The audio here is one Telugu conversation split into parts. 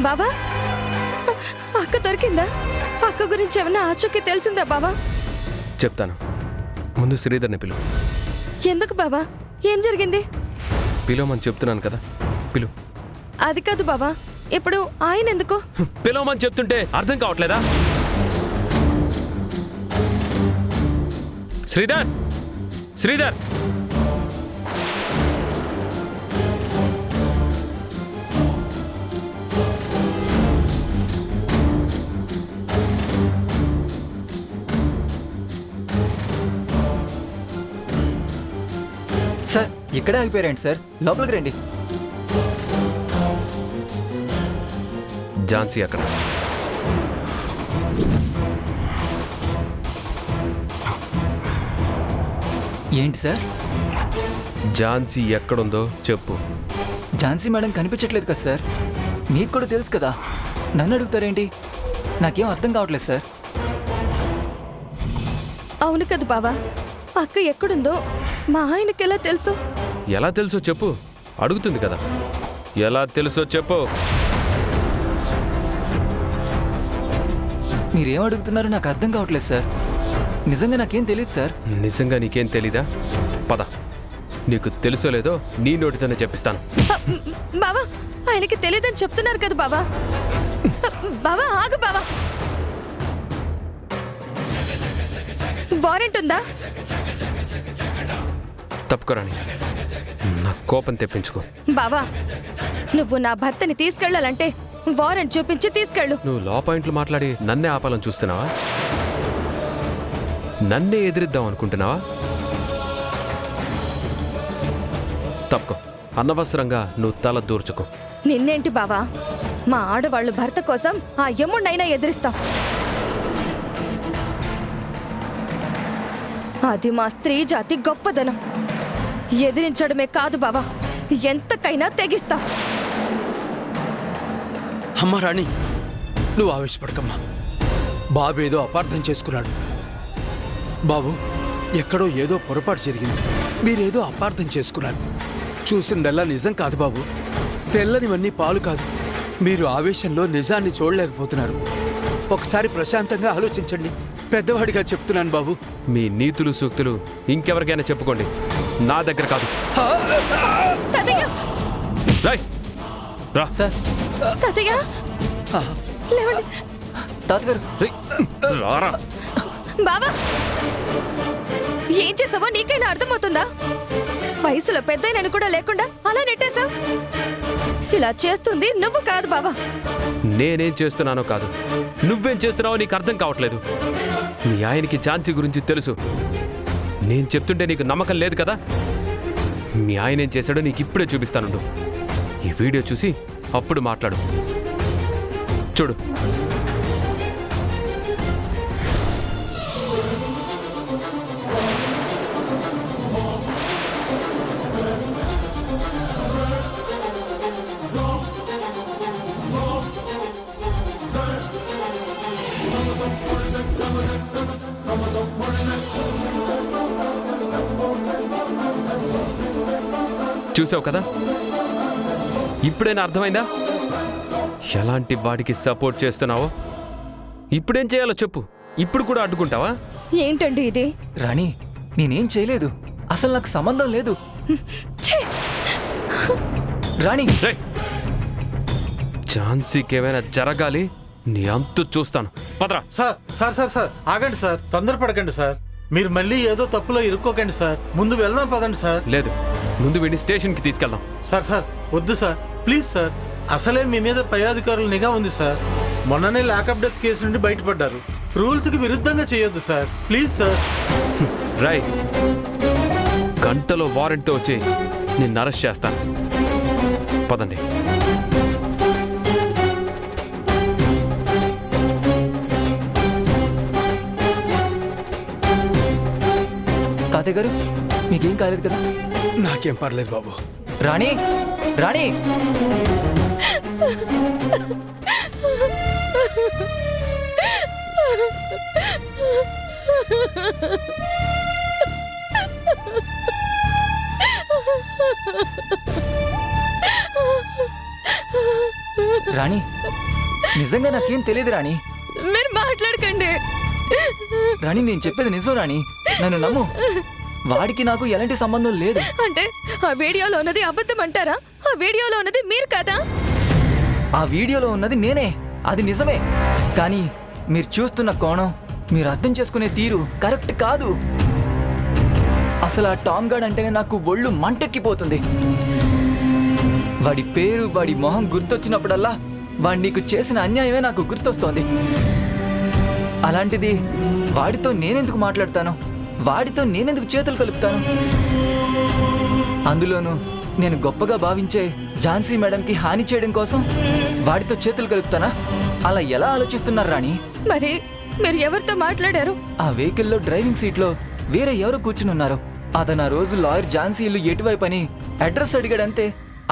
బావా, అక్క దొరికిందా? అక్క గురించి ఏమన్నా ఆచూకీ తెలిసిందా బావా? చెప్తాను, ముందు శ్రీధర్ని పిలువు. ఎందుకు బావా? ఏం జరిగింది? పిలవమని చెప్తున్నాను కదా, పిలువు. అది కాదు బావా, ఇప్పుడు ఆయన ఎందుకు? పిలవమని చెప్తుంటే అర్థం కావట్లేదా? శ్రీధర్, శ్రీధర్! సార్ ఇక్కడే ఆగిపోయారండి సార్, లోపలికి రండి. ఝాన్సీ అక్కడ. ఏంటి సార్? ఝాన్సీ ఎక్కడుందో చెప్పు. ఝాన్సీ మేడం కనిపించట్లేదు కదా సార్. మీకు కూడా తెలుసు కదా, నన్ను అడుగుతారేంటి? నాకేం అర్థం కావట్లేదు సార్. అవును కదా బావా, అక్క ఎక్కడుందో మా ఆయనకి ఎలా తెలుసు? ఎలా తెలుసో చెప్పు. అడుగుతుంది కదా, ఎలా తెలుసో చెప్పు. మీరేం అడుగుతున్నారో నాకు అర్థం కావట్లేదు సార్. నిజంగా నాకేం తెలియదు సార్. నిజంగా నీకేం తెలీదా? పద, నీకు తెలుసో లేదో నీ నోటితోనే చెప్పిస్తాను. బావా, ఆయనకి తెలియదని చెప్తున్నారు కదా బావా. బావా ఆగు బావా. వారెంట్ ఉందా? తప్పుకోరాని, నా కోపం తెప్పించుకో. బావా, నువ్వు నా భర్తని తీసుకెళ్లాలంటే వారెంట్ చూపించి తీసుకెళ్ళు. నువ్వు లా పాయింట్లు మాట్లాడి నన్నే ఆపాలని చూస్తున్నావా? నన్నే ఎదిరిద్దాం అనుకుంటున్నావా? తప్పుకో, అనవసరంగా నువ్వు తల దూర్చుకో. నిన్నేంటి బావా, మా ఆడవాళ్ళు భర్త కోసం ఆ యముణ్ణైనా ఎదిరిస్తాం. అది మా స్త్రీ జాతి గొప్పదనం. ఎదిరించడమే కాదు బావా, ఎంతకైనా తెగిస్తాం. అమ్మ రాణి, నువ్వు ఆవేశపడకమ్మా. బాబు ఏదో అపార్థం చేసుకున్నాడు. బాబు, ఎక్కడో ఏదో పొరపాటు జరిగింది. మీరేదో అపార్థం చేసుకున్నారు. చూసిందల్లా నిజం కాదు బాబు. తెల్లనివన్నీ పాలు కాదు. మీరు ఆవేశంలో నిజాన్ని చూడలేకపోతున్నారు. ఒకసారి ప్రశాంతంగా ఆలోచించండి. పెద్దవాడిగా చెప్తున్నాను బాబు. మీ నీతులు సూక్తులు ఇంకెవరికైనా చెప్పుకోండి, నా దగ్గర కాదు. రేయ్, రా. సార్ తాతయ్య, లేవండి. తాతగారు, రేయ్, రారా. బావా, ఏం చేసావో నీకైనా అర్థమవుతుందా? వయసులో పెద్దయినని కూడా లేకుండా అలా నెట్టేశావు. ఇలా చేస్తుంది నువ్వు కాదు బావా. నేనేం చేస్తున్నానో కాదు, నువ్వేం చేస్తున్నావో నీకు అర్థం కావట్లేదు. మీ ఆయనకి ఝాన్సీ గురించి తెలుసు. నేను చెప్తుంటే నీకు నమ్మకం లేదు కదా? మీ ఆయన ఏం చేశాడో నీకు ఇప్పుడే చూపిస్తానుండు. ఈ వీడియో చూసి అప్పుడు మాట్లాడు. చూడు. చూసావు కదా, ఇప్పుడైనా అర్థమైందా ఎలాంటి వాడికి సపోర్ట్ చేస్తున్నావో? ఇప్పుడేం చేయాలో చెప్పు. ఇప్పుడు కూడా అడ్డుకుంటావా? ఏంటండి ఇది? రాణి, నేనేం చేయలేదు. అసలు నాకు సంబంధం లేదు. ఛీ! రాణి, రేయ్, ఝాన్సీకి ఏమైనా జరగాలి, నీ అంతు చూస్తాను. పదరా. సార్ సార్ సార్ సార్ ఆగండి సార్, తొందరపడకండి సార్. మీరు మళ్ళీ ఏదో తప్పులో ఇరుక్కోకండి సార్. ముందు వెళ్దాం పదండి సార్. లేదు, ముందు వీడిని స్టేషన్కి తీసుకెళ్దాం. సార్ సార్ వద్దు సార్, ప్లీజ్ సార్. అసలే మీ మీద పై అధికారుల నిఘా ఉంది సార్. మొన్ననే లాకప్ డెత్ కేసు నుండి బయటపడ్డారు. రూల్స్కి విరుద్ధంగా చేయొద్దు సార్, ప్లీజ్ సార్. రై, గంటలో వారెంట్తో వచ్చి నిన్ను అరెస్ట్ చేస్తాను. పదండి. తాతయ్య గారు మీకేం కాలేదు కదా? నాకేం పర్లేదు బాబు. రాణి, రాణి, రాణి, నిజంగా నాకేం తెలియదు రాణి. మీరు మాట్లాడకండి. రాణి, నేను చెప్పేది నిజం రాణి, నన్ను నమ్ము. వాడికి నాకు ఎలాంటి సంబంధం లేదు. అంటే ఆ వీడియోలో ఉన్నది అబద్ధం అంటారా? ఆ వీడియోలో ఉన్నది మీరు కదా? ఆ వీడియోలో ఉన్నది నేనే, అది నిజమే. కానీ మీరు చూస్తున్న కోణం, మీరు అర్థం చేసుకునే తీరు కరెక్ట్ కాదు. అసలు ఆ టామ్ గార్డ్ అంటేనే నాకు ఒళ్ళు మంటెక్కిపోతుంది. వాడి పేరు, వాడి మొహం గుర్తొచ్చినప్పుడల్లా వాడు నీకు చేసిన అన్యాయమే నాకు గుర్తొస్తోంది. అలాంటిది వాడితో నేనెందుకు మాట్లాడతాను? వాడితో నేనెందుకు చేతులు కలుపుతాను? అందులోనూ నేను గొప్పగా భావించే ఝాన్సీ మేడంకి హాని చేయడం కోసం వాడితో చేతులు కలుపుతానా? అలా ఎలా ఆలోచిస్తున్నారు రాణి? మరి మీరు ఎవరితో మాట్లాడారు? ఆ వెహికల్లో డ్రైవింగ్ సీట్లో వేరే ఎవరు కూర్చుని ఉన్నారు. అతను ఆ రోజు లాయర్ ఝాన్సీ ఇల్లు ఎటువైపు అని అడ్రస్ అడిగాడంతే.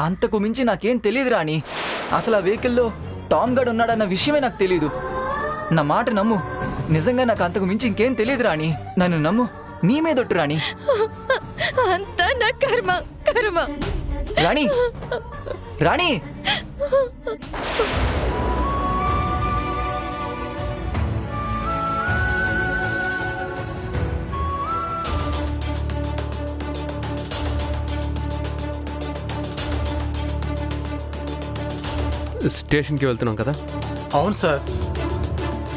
అంతకు మించి నాకేం తెలియదు రాణి. అసలు ఆ వెహికల్లో టామ్ గార్డ్ ఉన్నాడన్న విషయమే నాకు తెలీదు. నా మాట నమ్ము, నిజంగా నాకు అంతకు మించి ఇంకేం తెలియదు రాణి. నన్ను నమ్ము, నీ మీదొట్టు రాణి. అంతా నా కర్మ, కర్మ. రాణి, రాణి, స్టేషన్కి వెళ్తున్నాం కదా? అవును సార్.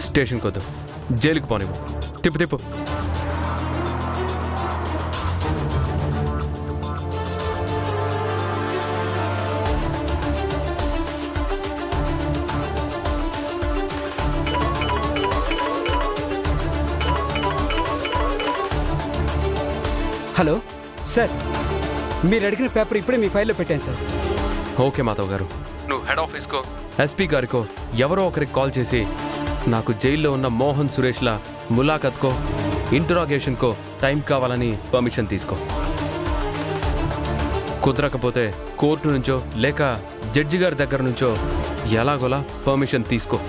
స్టేషన్కి వద్దు, జైలుకి పోనివ్వు. తిప్పు తిప్పు. హలో సార్, మీరు అడిగిన పేపర్ ఇప్పుడే మీ ఫైల్లో పెట్టాను సార్. ఓకే మాధవ్ గారు, నువ్వు హెడ్ ఆఫీస్కో ఎస్పీ గారికో ఎవరో ఒకరికి కాల్ చేసి నాకు జైల్లో ఉన్న మోహన్ సురేష్ల ములాఖత్కో ఇంటరాగేషన్కో టైం కావాలని పర్మిషన్ తీసుకో. కుదరకపోతే కోర్టు నుంచో లేక జడ్జి గారి దగ్గర నుంచో ఎలాగోలా పర్మిషన్ తీసుకో.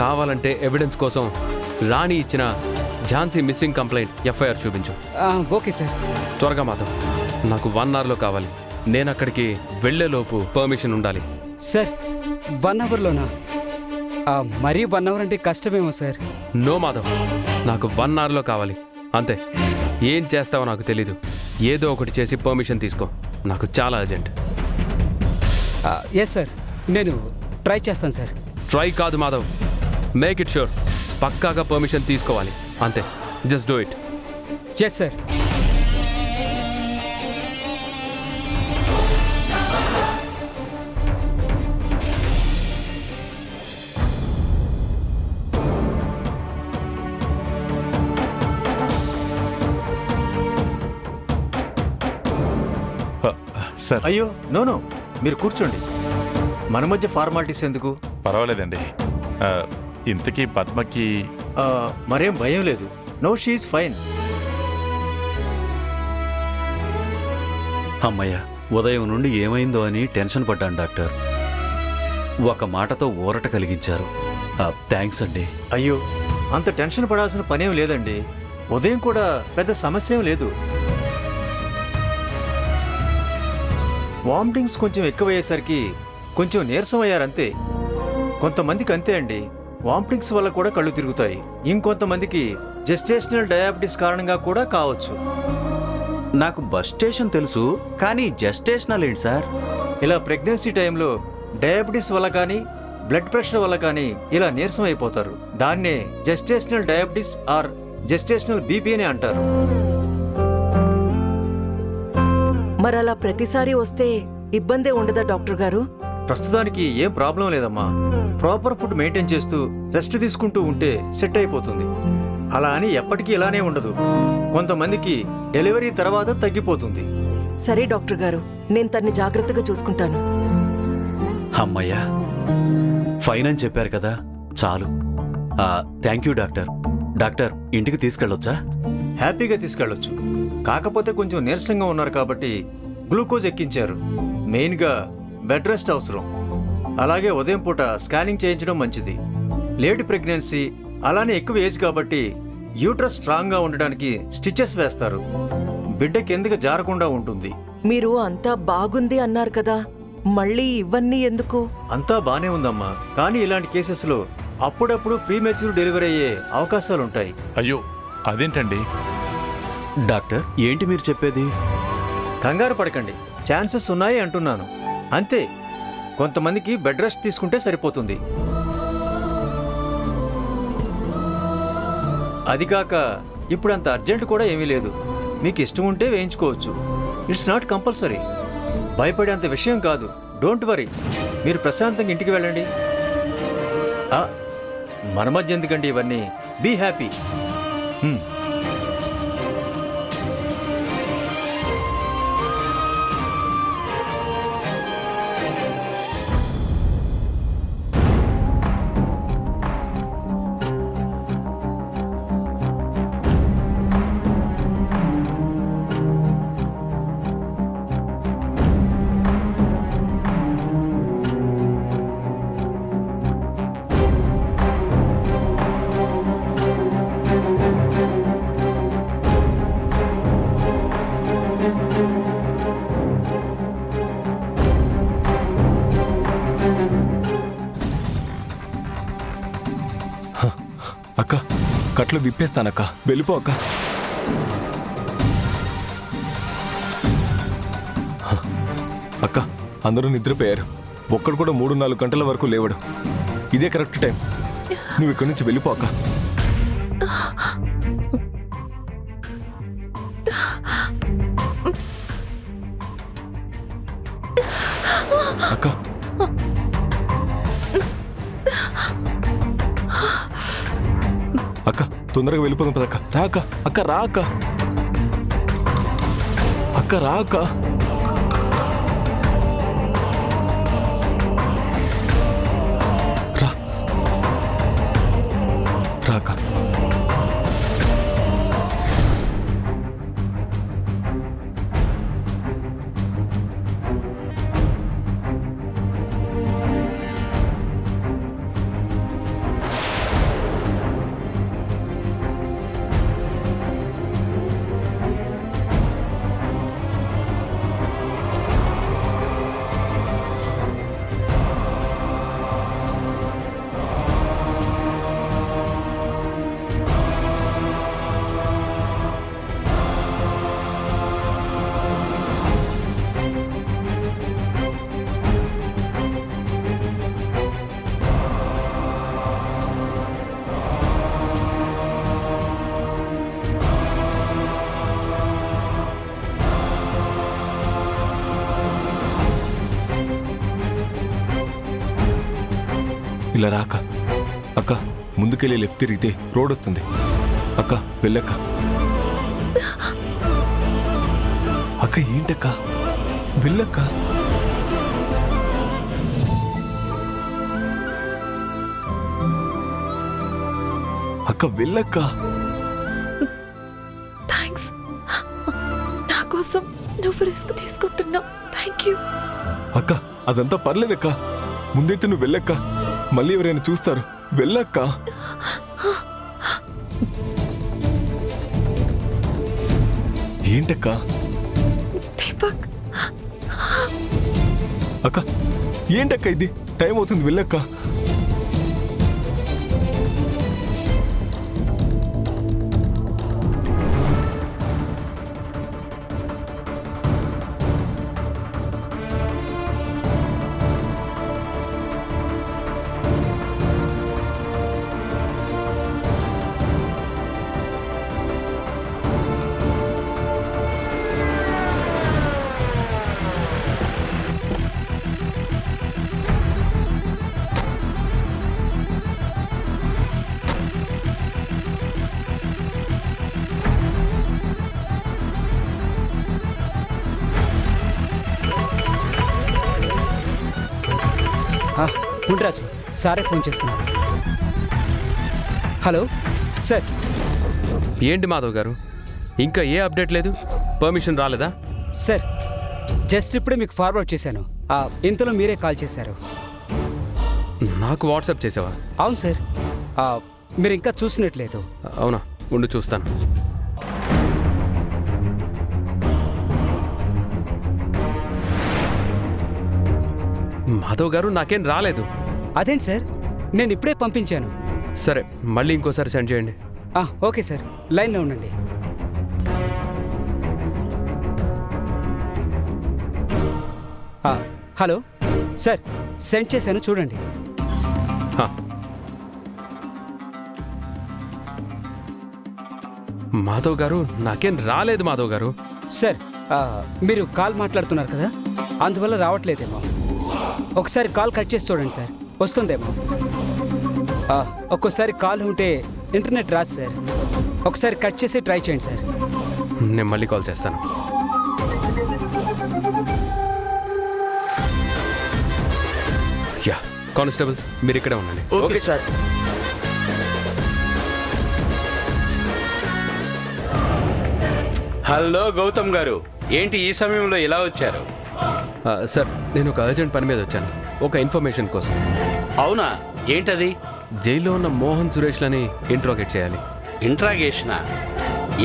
కావాలంటే ఎవిడెన్స్ కోసం రాణి ఇచ్చిన ఝాన్సీ మిస్సింగ్ కంప్లైంట్ ఎఫ్ఐఆర్ చూపించు. Okay sir. త్వరగా మాధవ్, నాకు 1 అవర్లో కావాలి. నేను అక్కడికి వెళ్లేలోపు పర్మిషన్ ఉండాలి. సార్ 1 అవర్లోనా? మరీ 1 అవర్ అంటే కష్టమేమో సార్. నో మాధవ్, నాకు 1 అవర్లో కావాలి అంతే. ఏం చేస్తావో నాకు తెలీదు. ఏదో ఒకటి చేసి పర్మిషన్ తీసుకో, నాకు చాలా అర్జెంట్. ఎస్ సార్, నేను ట్రై చేస్తాను సార్. ట్రై కాదు మాధవ్, మేక్ ఇట్ ష్యూర్. పక్కాగా పర్మిషన్ తీసుకోవాలి అంతే. Just do it. Yes sir. Sir, అయ్యో నో, మీరు కూర్చోండి. మన మధ్య ఫార్మాలిటీస్ ఎందుకు? పర్వాలేదండి. ఇంతకీ పద్మకి మరేం భయం లేదు. No, she's fine. అమ్మయ్య, ఉదయం నుండి ఏమైందో అని టెన్షన్ పడ్డాను డాక్టర్. ఒక మాటతో ఊరట కలిగించారు. థ్యాంక్స్ అండి. అయ్యో, అంత టెన్షన్ పడాల్సిన పనేం లేదండి. ఉదయం కూడా పెద్ద సమస్య ఏం లేదు. వామిటింగ్స్ కొంచెం ఎక్కువయ్యేసరికి కొంచెం నీరసం అయ్యారంతే. కొంతమందికి అంతే అండి, వామిటింగ్స్ వల్ల కూడా కళ్ళు తిరుగుతాయి. ఇంకొంతమందికి జెస్టేషనల్ డయాబెటీస్ కారణంగా కూడా కావచ్చు. నాకు బస్ స్టేషన్ తెలుసు, కానీ జెస్టేషనల్ ఏంటి సార్? ఇలా ప్రెగ్నెన్సీ టైంలో డయాబెటీస్ వల్ల కానీ బ్లడ్ ప్రెషర్ వల్ల కానీ ఇలా నీరసం అయిపోతారు. దాన్నే gestational diabetes or gestational BP అని అంటారు. మరలా ప్రతిసారి వస్తే ఇబ్బందే ఉండదా డాక్టర్ గారు? ప్రస్తుతానికి ఏం ప్రాబ్లం లేదమ్మా. ప్రాపర్ ఫుడ్ మెయింటైన్ చేస్తూ రెస్ట్ తీసుకుంటూ ఉంటే సెట్ అయిపోతుంది. అలా అని ఎప్పటికీ ఇలానే ఉండదు. కొంతమందికి డెలివరీ తర్వాత తగ్గిపోతుంది. సరే డాక్టర్ గారు, నేను తన్ని జాగ్రత్తగా చూసుకుంటాను. అమ్మయ్య, ఫైన్ అని చెప్పారు కదా, చాలు. Thank you doctor. డాక్టర్, ఇంటికి తీసుకెళ్ళొచ్చా? హ్యాపీగా తీసుకెళ్ళొచ్చు. కాకపోతే కొంచెం నీరసంగా ఉన్నారు కాబట్టి గ్లూకోజ్ ఎక్కించారు. మెయిన్గా బెడ్ రెస్ట్ అవసరం. అలాగే ఉదయం పూట స్కానింగ్ చేయించడం మంచిది. లేట్ ప్రెగ్నెన్సీ, అలానే ఎక్కువ ఏజ్ కాబట్టి యూట్రస్ స్ట్రాంగ్గా ఉండడానికి స్టిచెస్ వేస్తారు. బిడ్డ కిందకి జారకుండా ఉంటుంది. మీరు అంతా బాగుంది అన్నారు కదా, మళ్ళీ ఇవన్నీ ఎందుకు? అంతా బానే ఉందమ్మా, కానీ ఇలాంటి కేసెస్లో అప్పుడప్పుడు ప్రీమెచ్యూర్ డెలివరీ అయ్యే అవకాశాలుంటాయి. అయ్యో అదేంటండి? డాక్టర్ ఏంటి మీరు చెప్పేది? కంగారు పడకండి, ఛాన్సెస్ ఉన్నాయి అంటున్నాను అంతే. కొంతమందికి బెడ్ రెస్ట్ తీసుకుంటే సరిపోతుంది. అది కాక ఇప్పుడు అంత అర్జెంట్ కూడా ఏమీ లేదు. మీకు ఇష్టం ఉంటే వేయించుకోవచ్చు. It's not compulsory. భయపడేంత విషయం కాదు. Don't worry. మీరు ప్రశాంతంగా ఇంటికి వెళ్ళండి. మన మధ్య ఎందుకండి ఇవన్నీ? Be happy. అక్క కట్లు విప్పేస్తానక్క, వెళ్ళిపో అక్క. అక్క అందరూ నిద్రపోయారు. ఒక్కడు కూడా 3-4 గంటల వరకు లేవడు. ఇదే కరెక్ట్ టైం. నువ్వు ఇక్కడి నుంచి వెళ్ళిపో అక్క. అక్క అక్క తొందరగా వెళ్ళిపోదాం పదక్క. రా అక్క. అక్క రా అక్క. అక్క రా అక్క. రా రా అక్క. ఇలా రా అక్క. అక్క ముందుకెళ్ళి లెఫ్ట్ తిరిగితే రోడ్ వస్తుంది. అక్క వెళ్ళక్క. అక్క ఏంటక్క? వెళ్ళక్క. అక్క వెళ్ళక్క. థ్యాంక్స్. నా కోసం నువ్వు రిస్క్ తీసుకుంటున్నావు. Thank you. అక్క అదంతా పర్లేదక్క. ముందైతే నువ్వు వెళ్ళక్క. మళ్ళీ ఎవరైనా చూస్తారు. వెళ్ళక్క. ఏంటక్క? దీపక్. అక్క ఏంటక్క ఇది? టైం అవుతుంది. వెళ్ళక్క. ఉండరాజు సారే ఫోన్ చేస్తున్నారు. Hello sir. ఏంటి మాధవ్ గారు, ఇంకా ఏ అప్డేట్ లేదు? పర్మిషన్ రాలేదా? సార్ జస్ట్ ఇప్పుడే మీకు ఫార్వర్డ్ చేశాను. ఇంతలో మీరే కాల్ చేశారు. నాకు వాట్సాప్ చేసావా? అవును సార్. మీరు ఇంకా చూసినట్లేదు. అవునా, ఉండి చూస్తాను. మాధవ్ గారు నాకేం రాలేదు. అదేంటి సార్, నేను ఇప్పుడే పంపించాను. సరే, మళ్ళీ ఇంకోసారి సెండ్ చేయండి. ఓకే సార్, లైన్లో ఉండండి. హలో సార్, సెండ్ చేశాను చూడండి. హా. మాధవ్ గారు నాకేం రాలేదు. మాధవ్ గారు సార్, మీరు కాల్ మాట్లాడుతున్నారు కదా, అందువల్ల రావట్లేదేమో. ఒకసారి కాల్ కట్ చేసి చూడండి సార్, వస్తుందేమో. ఒక్కోసారి కాల్ ఉంటే ఇంటర్నెట్ రాదు సార్. ఒకసారి కట్ చేసి ట్రై చేయండి సార్. నేను మళ్ళీ కాల్ చేస్తాను. యా, కానిస్టేబుల్స్ మీరు ఇక్కడే ఉండండి. Okay sir. హలో గౌతమ్ గారు, ఏంటి ఈ సమయంలో ఇలా వచ్చారు? సార్, నేను ఒక అర్జెంట్ పని మీద వచ్చాను, ఒక ఇన్ఫర్మేషన్ కోసం. అవునా, ఏంటది? జైల్లో ఉన్న మోహన్ సురేష్లని ఇంట్రోగేట్ చేయాలి. ఇంట్రాగేషనా?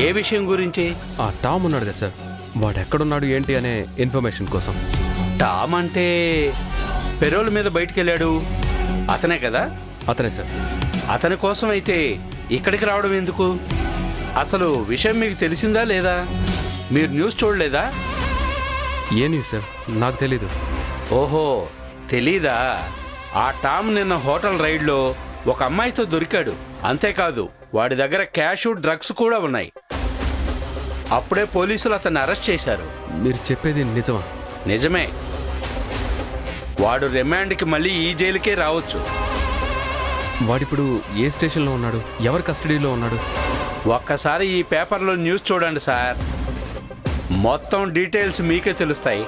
ఏ విషయం గురించి? ఆ టామ్ ఉన్నాడు కదా సార్, వాడు ఎక్కడున్నాడు ఏంటి అనే ఇన్ఫర్మేషన్ కోసం. టామ్ అంటే పెరోల్ మీద బయటికి వెళ్ళాడు అతనే కదా? అతనే సార్. అతని కోసం అయితే ఇక్కడికి రావడం ఎందుకు? అసలు విషయం మీకు తెలిసిందా లేదా? మీరు న్యూస్ చూడలేదా? ఏ న్యూస్ సార్? నాకు తెలీదు. ఓహో, తెలీదా? ఆ టామ్ నిన్న హోటల్ రైడ్లో ఒక అమ్మాయితో దొరికాడు. అంతేకాదు, వాడి దగ్గర క్యాష్, డ్రగ్స్ కూడా ఉన్నాయి. అప్పుడే పోలీసులు అతన్ని అరెస్ట్ చేశారు. మీరు చెప్పేది నిజమా? నిజమే. వాడు రిమాండ్కి మళ్ళీ ఈ జైలుకే రావచ్చు. వాడిప్పుడు ఏ స్టేషన్లో ఉన్నాడు? ఎవరి కస్టడీలో ఉన్నాడు? ఒక్కసారి ఈ పేపర్లో న్యూస్ చూడండి సార్, మొత్తం డీటెయిల్స్ మీకే తెలుస్తాయి.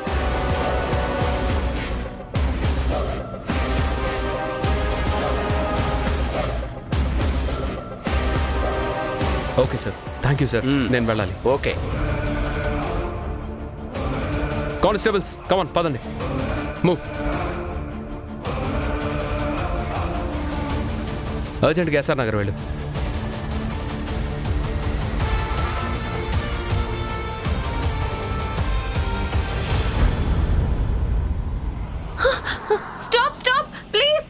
Okay sir, thank you sir. నేను వెళ్ళాలి. ఓకే. కానిస్టేబుల్స్ కమాన్, పదండి. మూవ్. అర్జెంట్గా ఎస్ఆర్ నగర్ వెళ్ళు. Stop stop please.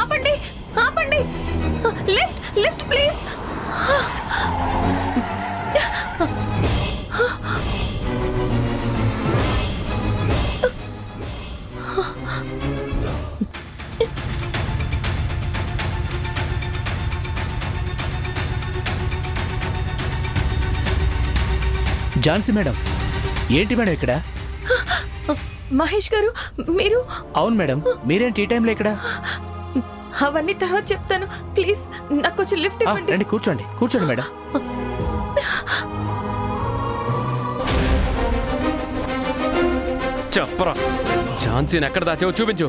ఆపండి ఆపండి. Lift lift please. Jhansi madam, ఏంటి మేడం ఇక్కడ? మహేష్ గారు మీరు? అవును మేడం, మీరేంటి ఈ టైంలో ఇక్కడ? అవన్నీ తర్వాత చెప్తాను, ప్లీజ్ నాకు కొంచెం లిఫ్ట్ ఇవ్వండి. రండి, కూర్చోండి కూర్చోండి మేడం. చెప్పరా, ఝాన్సీని ఎక్కడ దాచావో చూపించు.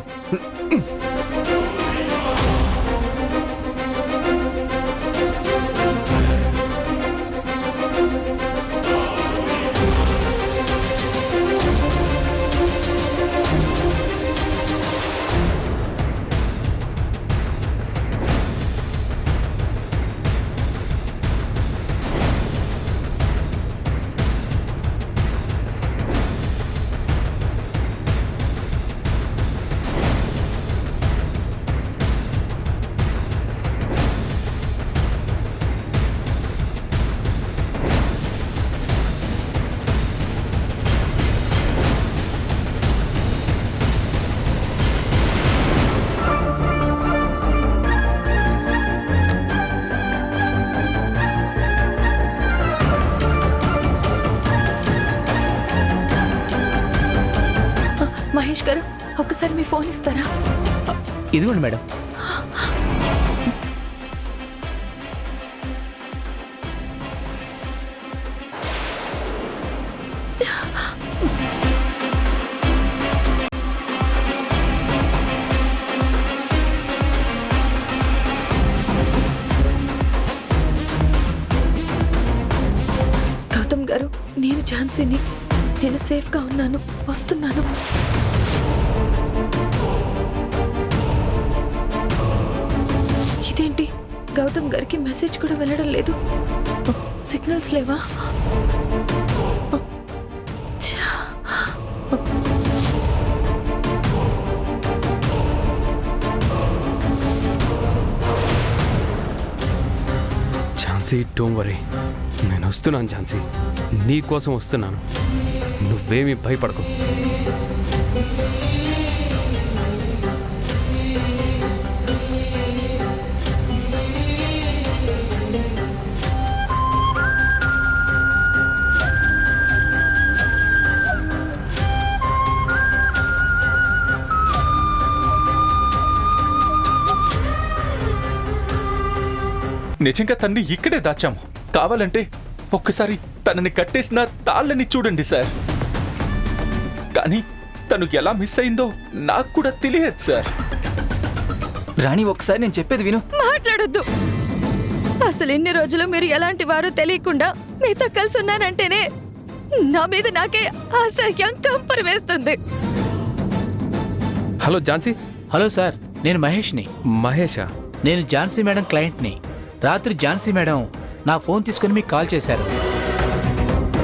మహేష్ గారు ఒక్కసారి మీ ఫోన్ ఇస్తారా? ఇదిగోండి మేడం. నేను ఝాన్సీని. నేను సేఫ్గా ఉన్నాను, వస్తున్నాను. ఇదేంటి, గౌతమ్ గారికి మెసేజ్ కూడా వెళ్ళడం లేదు. సిగ్నల్స్ లేవా? ఛా! Jhansi, don't worry. నేను వస్తున్నాను ఝాన్సీ, నీ కోసం వస్తున్నాను. నువ్వేమీ భయపడకు. నిజంగా తన్ని ఇక్కడే దాచాము. కావాలంటే ఒక్కసారి తనని కట్టేసిన తాళ్ళని చూడండి సార్. కానీ తను ఎలా మిస్ అయిందో నాకు కూడా తెలియదు సార్. రాణి, ఒకసారి నేను చెప్పేది విను. మాట్లాడొద్దు. అసలు ఇన్ని రోజులు మీరు ఎలాంటి వారో తెలియకుండా మీతో కలిసి ఉన్నానంటేనే నా మీద నాకే అసహ్యం కంపరు వేస్తుంది. హలో ఝాన్సీ. హలో సార్, నేను మహేష్ని. మహేషా? నేను ఝాన్సీ మేడం క్లయింట్ని. రాత్రి ఝాన్సీ మేడం నా ఫోన్ తీసుకుని మీకు కాల్ చేశారు.